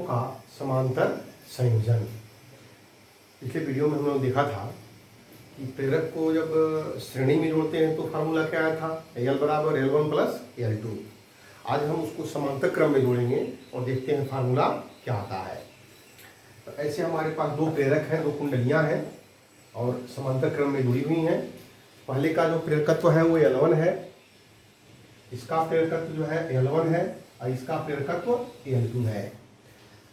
का समांतर संयोजन। पिछले वीडियो में हमने देखा था कि प्रेरक को जब श्रेणी में जोड़ते हैं तो फार्मूला क्या आया था, L बराबर L1 प्लस L2। आज हम उसको समांतर क्रम में जोड़ेंगे और देखते हैं फार्मूला क्या आता है। तो ऐसे हमारे पास दो प्रेरक हैं, दो कुंडलियां हैं और समांतर क्रम में जुड़ी हुई हैं। पहले का जो प्रेरकत्व है वो L1 है, इसका प्रेरकत्व जो है L1 है और इसका प्रेरकत्व L2 है।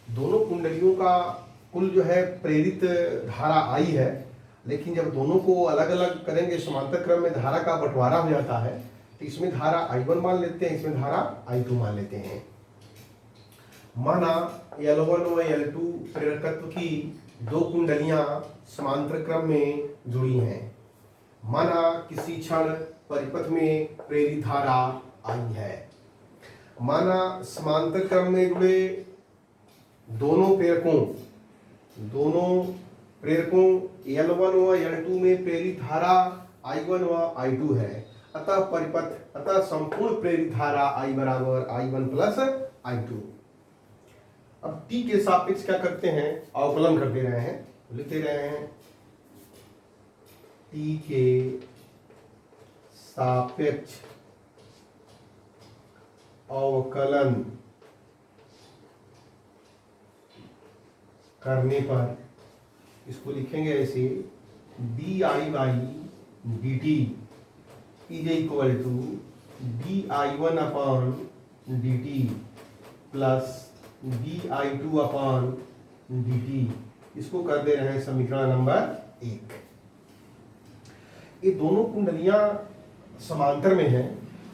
दोनों कुंडलियों का कुल जो है प्रेरित धारा I है, लेकिन जब दोनों को अलग अलग करेंगे समांतर क्रम में धारा का बंटवारा हो जाता है, तो इसमें धारा I1 मान लेते हैं, इसमें धारा I2 मान लेते हैं। माना L1 व L2 प्रेरकत्व की दो कुंडलियां समांतर क्रम में जुड़ी हैं। माना किसी क्षण परिपथ में प्रेरित धारा आई है। माना समांतर क्रम में जुड़े दोनों प्रेरकों L1 व L2 में प्रेरित धारा I1 व I2 है। अतः संपूर्ण प्रेरित धारा I बराबर I1 प्लस I2। अब T के सापेक्ष क्या करते हैं, अवकलन कर दे रहे हैं, लिख दे रहे हैं T के सापेक्ष अवकलन करने पर इसको लिखेंगे ऐसे di by dt is equal to di1 upon dt plus di2 upon dt। इसको कर दे रहे हैं समीकरण नंबर 1। ये दोनों कुंडलियां समांतर में हैं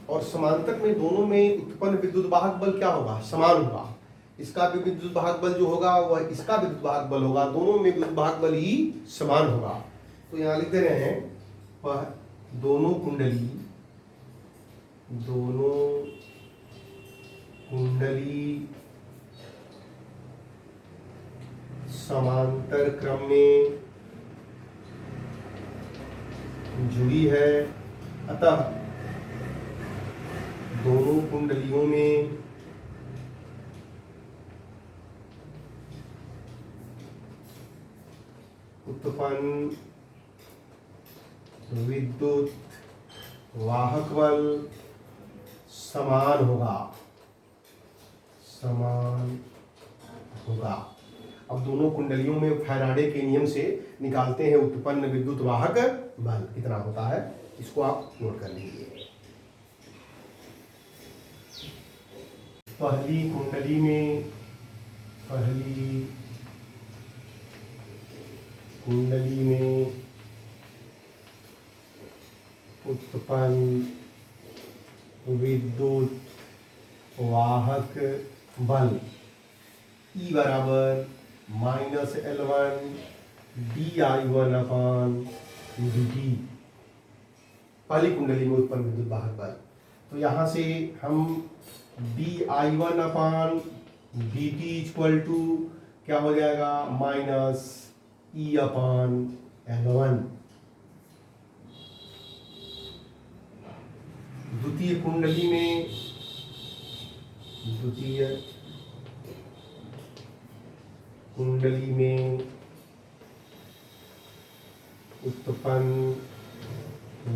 और समांतर में दोनों में उत्पन्न विद्युत वाहक बल क्या होगा, समान होगा। इसका भी विद्युत वाहक बल जो होगा वह इसका विद्युत वाहक बल होगा, दोनों में विद्युत वाहक बल ही समान होगा। तो यहाँ लिख दे रहे हैं वह दोनों कुंडली समांतर क्रम में जुड़ी है। अतः दोनों कुंडलियों में उत्पन्न विद्युत वाहक बल समान होगा। अब दोनों कुंडलियों में फैराडे के नियम से निकालते हैं उत्पन्न विद्युत वाहक बल कितना होता है, इसको आप नोट कर लीजिए। पहली कुंडली में उत्पन्न विद्युत वाहक बल E बराबर minus L1 di1 upon dt। पहली कुंडली में उत्पन्न विद्युत वाहक बल, तो यहाँ से हम di1 upon dt equal to क्या हो जाएगा, माइनस E अपॉन L1। द्वितीय कुंडली में उत्पन्न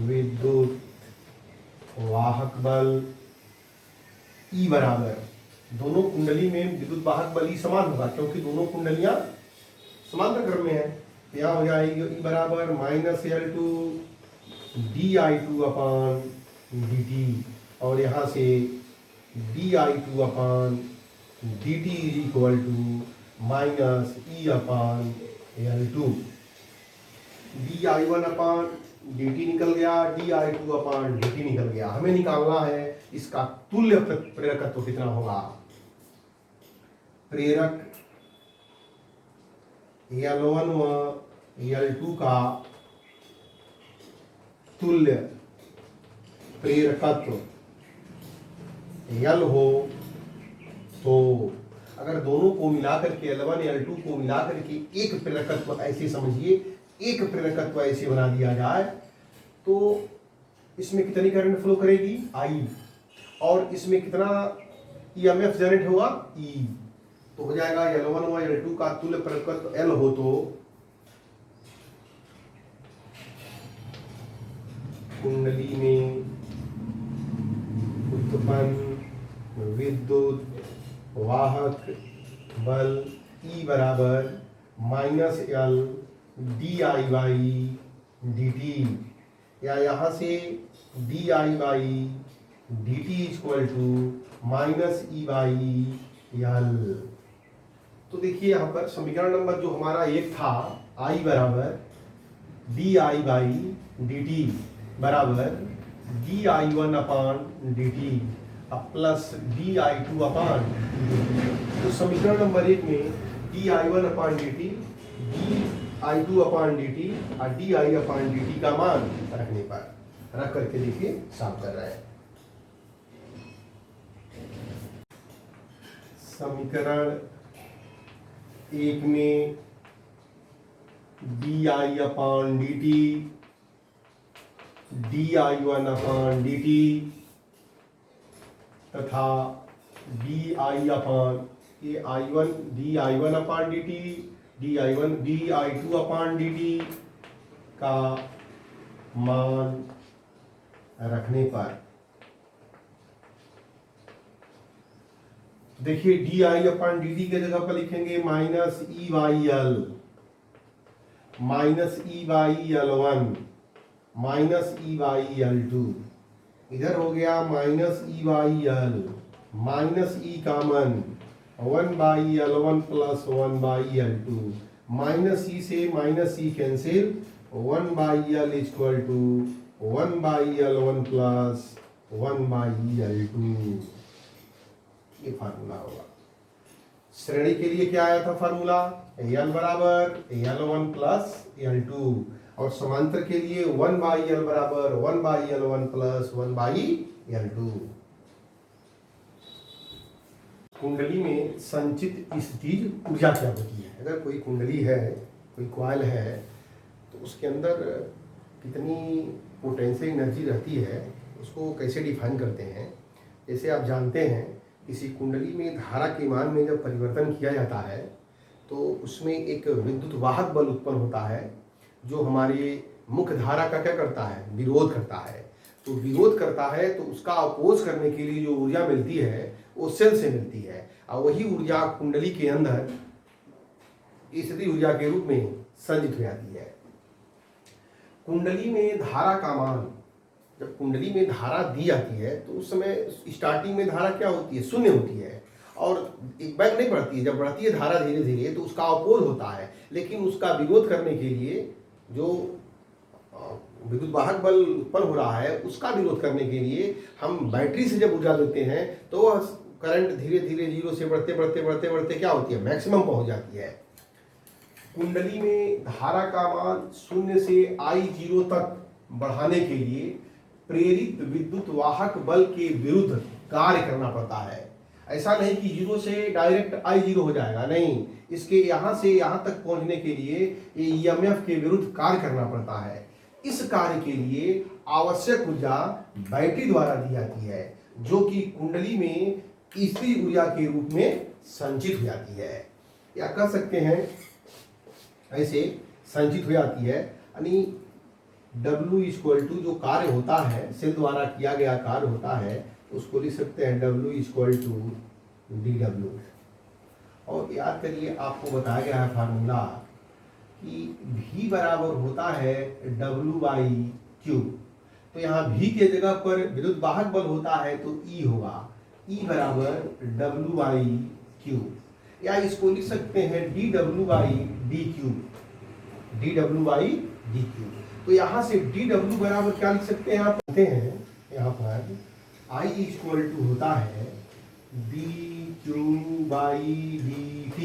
विद्युत वाहक बल E बराबर, दोनों कुंडली में विद्युत वाहक बल ही समान होगा क्योंकि दोनों कुंडलियां समांतर क्रम में है। यहाँ हो जाएगी E बराबर minus L2 di2 upon dt और यहाँ से di2 upon dt is equal to minus E upon L2। di1 upon dt निकल गया, di2 अपॉन dt निकल गया। हमें निकालना है इसका तुल्य प्रेरकत्व कितना होगा। प्रेरक L1 व L2 का तुल्य प्रेरकत्व L हो तो अगर दोनों को मिलाकर के L1 L2 को मिलाकर के एक प्रेरकत्व ऐसे समझिए, एक प्रेरकत्व ऐसे बना दिया जाए तो इसमें कितनी करंट फ्लो करेगी I, और इसमें कितना EMF जनरेट होगा E। तो हो जाएगा L1 व L2 का तुल्य परिपथ L हो तो कुंडली में उत्पन्न विद्युत वाहक बल E बराबर -L di/dt, या यहाँ से di/dt इक्वल टू -E/L। तो देखिए यहाँ पर समीकरण नंबर जो हमारा एक था, I बराबर di/dt बराबर di1/dt प्लस di2/dt। तो समीकरण नंबर एक में di1/dt, di2/dt और di/dt का मान रखने पर रख करके देखिए साफ कर रहे हैं। समीकरण एक में di/dt, di1/dt तथा di1/dt, di2/dt का मान रखने पर देखिए di/dt के जगह पर लिखेंगे -E/L, -E/L1, -E/L2। इधर हो गया -E/L, -E common 1/L1 plus 1/L2, -E से -E cancel, 1/L equal to 1/L1 plus 1/L2। ये फार्मूला होगा। श्रेणी के लिए क्या आया था फार्मूला? L बराबर L1 प्लस L2, और समांतर के लिए 1/L बराबर 1/L1 प्लस 1/L2। कुंडली में संचित स्थितिज ऊर्जा क्या होती है? अगर कोई कुंडली है, कोई कॉइल है, तो उसके अंदर कितनी पोटेंशियल एनर्जी रहती है, उसको कैसे डिफाइन करते हैं? जैसे आप जानते हैं, किसी कुंडली में धारा के मान में जब परिवर्तन किया जाता है तो उसमें एक विद्युत वाहक बल उत्पन्न होता है, जो हमारी मुख्य धारा का क्या करता है? विरोध करता है। तो विरोध करता है तो उसका अपोज करने के लिए जो ऊर्जा मिलती है वो सेल से मिलती है, और वही ऊर्जा कुंडली के अंदर स्थितिज ऊर्जा के रूप में संचित हो जाती है। कुंडली में धारा का मान, जब कुंडली में धारा दी जाती है तो उस समय स्टार्टिंग में धारा क्या होती है? शून्य होती है, और एक बैग नहीं बढ़ती है। जब बढ़ती है धारा धीरे धीरे तो उसका अपोज होता है, लेकिन उसका विरोध करने के लिए जो विद्युत वाहक बल उत्पन्न हो रहा है उसका विरोध करने के लिए हम बैटरी से जब ऊर्जा देते हैं तो वह करंट धीरे धीरे जीरो से बढ़ते बढ़ते बढ़ते बढ़ते क्या होती है? मैक्सिमम पहुंच जाती है। कुंडली में धारा का मान शून्य से I0 तक बढ़ाने के लिए प्रेरित विद्युत वाहक बल के विरुद्ध कार्य करना पड़ता है। ऐसा नहीं कि 0 से डायरेक्ट I0 हो जाएगा, नहीं, इसके यहाँ से यहाँ तक पहुँचने के लिए EMF के विरुद्ध कार्य करना पड़ता है। इस कार्य के लिए आवश्यक ऊर्जा बैटरी द्वारा दी जाती है, जो कि कुंडली में स्थिर ऊर्जा के रूप में संचित हो जाती है, या कह सकते हैं ऐसे संचित हो जाती है। यानी W इक्वल टू जो कार्य होता है, सेल द्वारा किया गया कार्य होता है, उसको लिख सकते हैं W इक्वल टू dW। और याद करिए, आपको बताया गया है फार्मूला कि V बराबर होता है W/Q। तो यहाँ V के जगह पर विद्युत वाहक बल होता है तो E होगा, E बराबर W/Q, या इसको लिख सकते हैं dW/dQ, dW/dQ। तो यहाँ से dW बराबर क्या लिख सकते हैं? आप कहते हैं यहाँ पर I इक्वल टू होता है dQ/dt।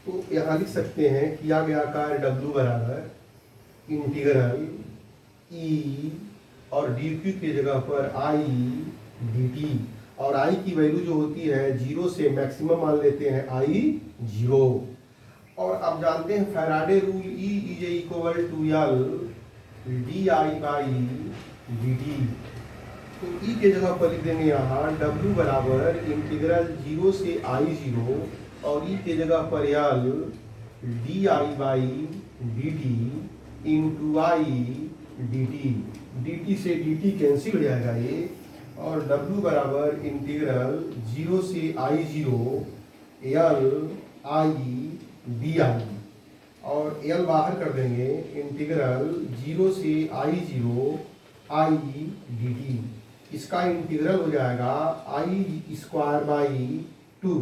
तो यहाँ लिख सकते हैं किया गया कार्य W बराबर इंटीग्रल E और dQ की जगह पर I dt, और I की वैल्यू जो होती है 0 से मैक्सिमम मान लेते हैं I0। और अब जानते हैं Faraday rule E is equal to L di/dt। तो E के जगह पर लिख देंगे यहाँ W बराबर इंटीग्रल 0 से I0 और ई के जगह पर L d I by d t into I d t से डी टी कैंसिल हो जाएगा ये, और W बराबर इंटीग्रल 0 से I 0 L I D I, और एल बाहर कर देंगे, इंटीग्रल 0 से I 0 आई डी टी। इसका इंटीग्रल हो जाएगा आई स्क्वायर बाई 2,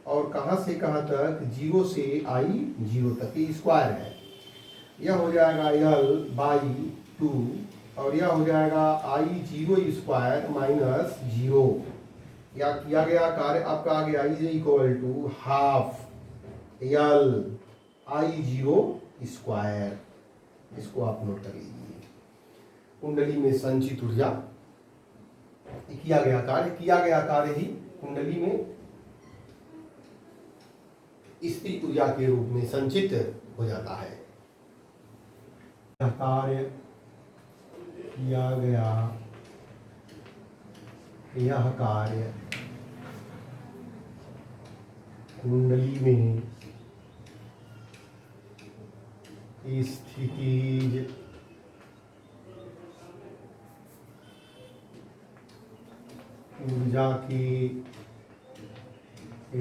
और कहाँ से कहाँ तक, 0 से I 0 तक, ये स्क्वायर है। यह हो जाएगा एल बाई 2, और यह हो जाएगा I 0 स्क्वायर माइनस 0। या किया गया कार्य आपका आ गया I equal to half L I 0 square. इसको आप नोट कर लीजिए। कुंडली में संचित ऊर्जा किया गया कार्य ही कुंडली में स्थिर ऊर्जा के रूप में संचित हो जाता है। कार्य किया गया यह कार्य कुंडली में स्थितिज ऊर्जा के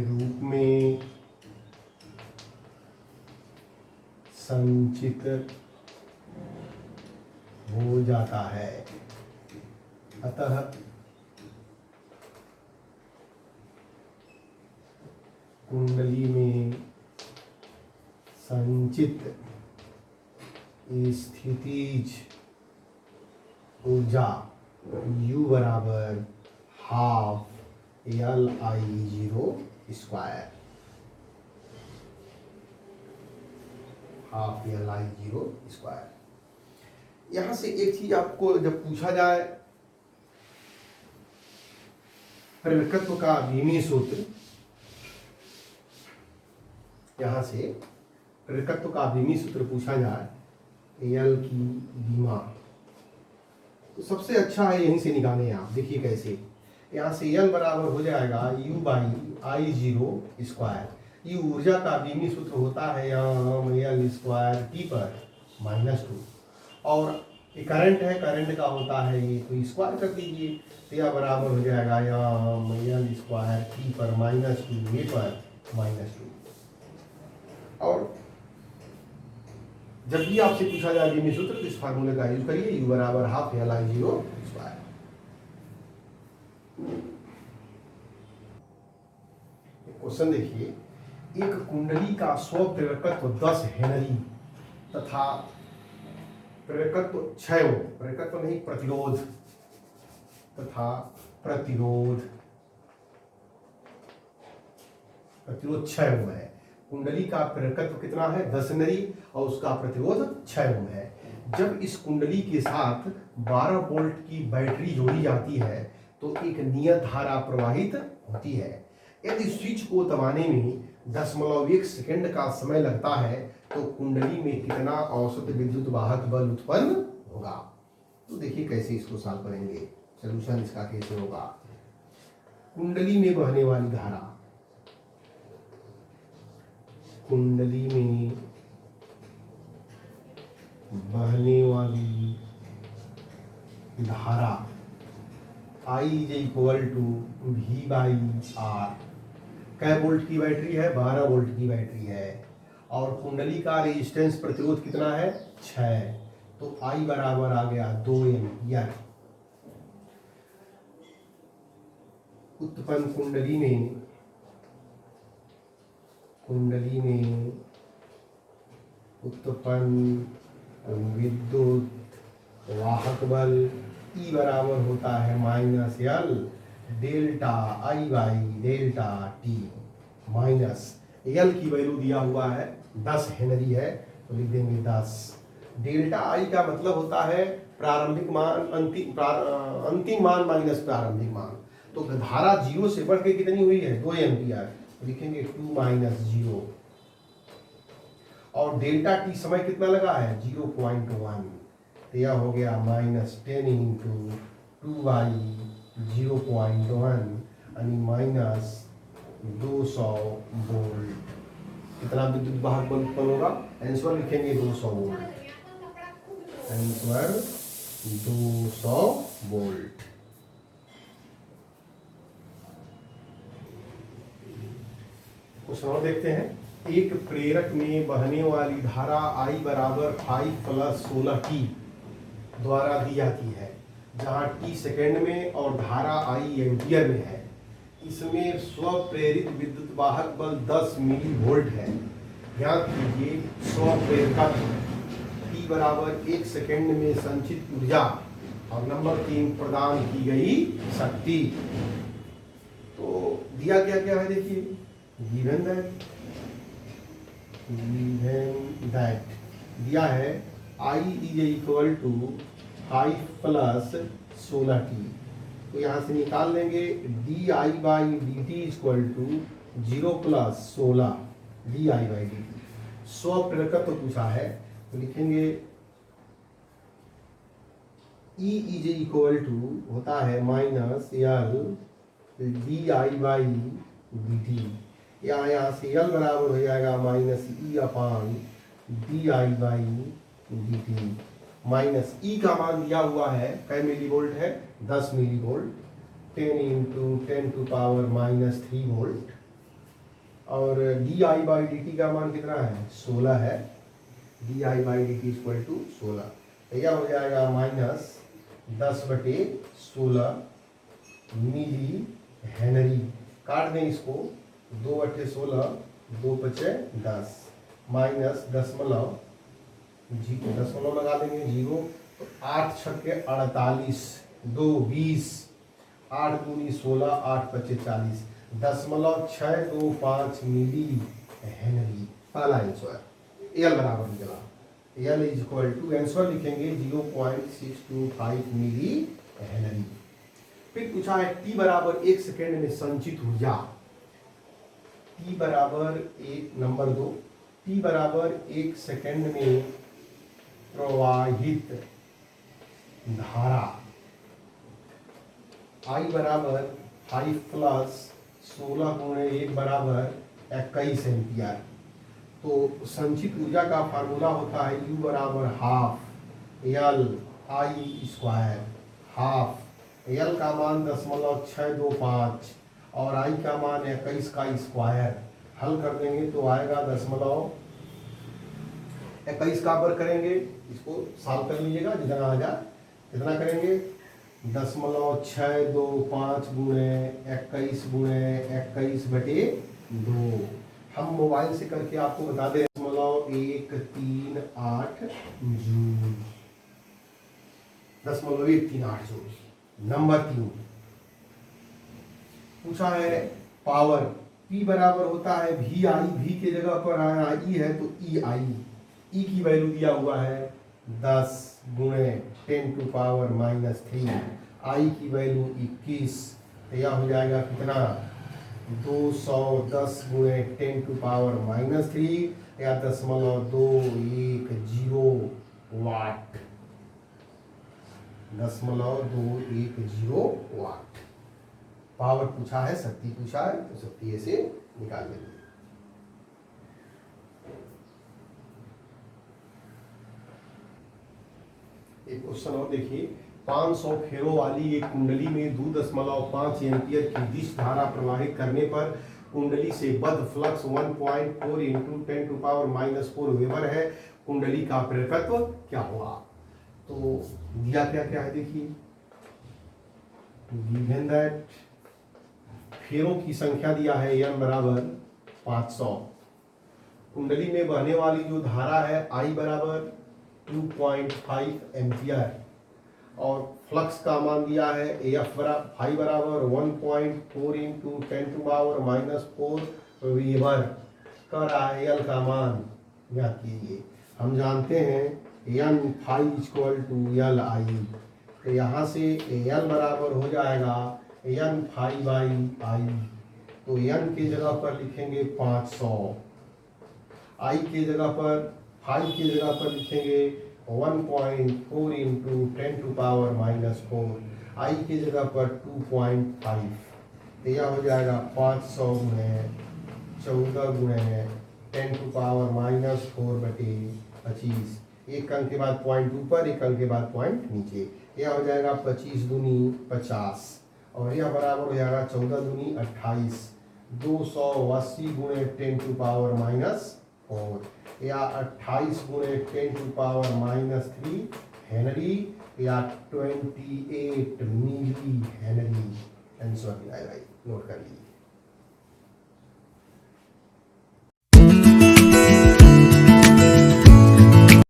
रूप में संचित हो जाता है। अतः कुंडली में संचित स्थितिज ऊर्जा U बराबर half L I 0 square, half L I 0 square. यहां से एक चीज आपको जब पूछा जाए, प्रेरकत्व का बीमी सूत्र, यहां से प्रेरकत्व का बीमी सूत्र पूछा जाए, एल की बीमा, तो सबसे अच्छा है यहीं से निकालें आप। देखिए कैसे, यहाँ से एल बराबर हो जाएगा U बाई आई 0 स्क्वायर। ये ऊर्जा का बीमी सूत्र होता है यहाँ एल स्क्वायर टी पर -2, और ये करंट है, करंट का होता है ये, तो स्क्वायर कर दीजिए, तो यह बराबर हो जाएगा यहाँ एल स्क्वायर टी पर -2 ए पर -2। और जब भी आपसे पूछा जाए बीमी सूत्र तो इस फार्मूले का यूज करिए, U बराबर half L I 0 square. Question देखिए, एक कुंडली का स्व प्रेरकत्व 10 हेनरी तथा प्रेरकत्व 6 ओम, प्रेरकत्व नहीं प्रतिरोध, तथा प्रतिरोध 6 ओम है। कुंडली का प्रेरकत्व कितना है, 10 हेनरी, और उसका प्रतिरोध 6 ओम है। जब इस कुंडली के साथ 12 वोल्ट की बैटरी जोड़ी जाती है तो एक नियत धारा प्रवाहित होती है। यदि स्विच को दबाने में 0.1 सेकंड का समय लगता है तो कुंडली में कितना औसत विद्युत वाहक बल उत्पन्न होगा। तो देखिए कैसे इसको सॉल्व करेंगे, सलूशन इसका कैसे होगा। कुंडली में बहने वाली धारा, कुंडली में बहने वाली धारा I equal to V by R. कै वोल्ट की बैटरी है, 12 वोल्ट की बैटरी है, और कुंडली का रेजिस्टेंस प्रतिरोध कितना है, 6, तो I बराबर आ गया 2 एम्पियर। उत्पन्न कुंडली में उत्पन्न विद्युत वाहक बल E बराबर होता है -L delta I by delta T, minus L की वैल्यू दिया हुआ है 10 हेनरी है, तो लिख देंगे 10। डेल्टा I का मतलब होता है प्रारंभिक मान, अंतिम मान माइनस प्रारंभिक मान। तो धारा 0 से बढ़ के कितनी हुई है, 2 एम्पियर, तो लिखेंगे 2 - 0। और डेल्टा टी समय कितना लगा है, 0.1, तो यह हो गया -10 × 2 / 0.1 यानी 200 वोल्ट। कितना विद्युत वाहक बल उत्पन्न होगा? आंसर लिखेंगे 200 वोल्ट। Answer 200 volt. क्वेश्चन और देखते हैं। एक प्रेरक में बहने वाली धारा I बराबर 5 प्लस 16 t द्वारा दी जाती है, जहां t सेकेंड में और धारा I एम्पियर में है। इसमें स्वप्रेरित विद्युत वाहक बल 10 मिली वोल्ट है। याद कीजिए स्वप्रेरकत्व t बराबर 1 सेकेंड में संचित ऊर्जा और नंबर 3 प्रदान की गई शक्ति। तो दिया क्या क्या है देखिए, given that दिया है I is equal to 5 plus 16 t। तो यहाँ से निकाल लेंगे d I by d t equal to 0 plus 16 d I by d t. स्वप्रेरकत्व पूछा है तो लिखेंगे E इज इक्वल टू होता है minus L d I by d t. यहाँ से एल बराबर हो जाएगा minus E upon d I by d t. Minus E का मान दिया हुआ है कै मिली वोल्ट है? 10 milli volt. 10 into 10 to power minus 3 volt. और d I by d t का मान कितना है? 16 है। D I by d t equal to 16। तो यह हो जाएगा माइनस 10/16 मिली हेनरी। काट दें इसको, 2/16 2 × 10 माइनस दशमलव लगा देंगे 0। तो 8 छक्के 48 2 20 8 दूनी 16 8 × 40 .625 मिली हेनरी। पहला आंसर एल बराबर निकला। L is equal to answer लिखेंगे 0.625 मिली हेनरी। फिर पूछा है टी बराबर 1 सेकेंड में संचित ऊर्जा। टी बराबर 1 नंबर 2 टी बराबर 1 सेकेंड में प्रवाहित धारा I बराबर 5 प्लस 16 गुणे 1 बराबर 21 एम्पियर। तो संचित ऊर्जा का फार्मूला होता है U बराबर half L I square. Half L का मान 0.625 और आई का मान 21 का स्क्वायर। हल कर देंगे तो आएगा 0.21 का वर्ग करेंगे, इसको सॉल्व कर लीजिएगा जितना आ जाए। कितना करेंगे? 0.625 गुणे 21 गुणे 21/2। हम मोबाइल से करके आपको बता दें 0.138 जूल। 0.138 जूल। नंबर 3 पूछा है पावर P बराबर होता है वी आई। वी के जगह पर आया ई है तो ई आई। ई की वैल्यू दिया हुआ है 10 गुणे 10 टू पावर माइनस 3। आई की वैल्यू 21। तो यह हो जाएगा कितना? 210 गुणे 10 टू पावर माइनस 3 या 0.210 वाट। 0.210 वाट पावर पूछा है, शक्ति पूछा है तो शक्ति ऐसे निकाल लेंगे। एक क्वेश्चन और देखिए। 500 फेरों वाली एक कुंडली में 2.5 एम्पियर की दिश धारा प्रवाहित करने पर कुंडली से बद्ध flux 1.4 into 10 to power minus 4 weber है। कुंडली का प्रेरकत्व क्या हुआ? तो दिया क्या क्या है देखिए। गिवन दैट फेरों की संख्या दिया है n बराबर 500। कुंडली में बहने वाली जो धारा है I बराबर 2.5 एम्पियर और फ्लक्स का मान दिया है F बराबर 1.4 into 10 to power minus 4 weber. कर रहा है L का मान ज्ञात कीजिए। हम जानते हैं n phi equal to L I. तो यहाँ से L बराबर हो जाएगा n फाई बाई आई। तो n की जगह पर लिखेंगे 500। I की जगह पर फाई की जगह पर लिखेंगे 1.4 into 10 to power minus 4। I की जगह पर 2.5। तो यह हो जाएगा 500 गुणे 14 गुणे 10⁻⁻⁴/25। एक अंक के बाद पॉइंट ऊपर, एक अंक के बाद पॉइंट नीचे। यह हो जाएगा 25 दूनी 50 और यह बराबर हो जाएगा 14 दूनी 28। 280 गुणे 10⁻⁻⁴ या 28 गुणे 10⁻⁻³ हेनरी या 28 मिली हेनरी आंसर आएगा। नोट कर लीजिए।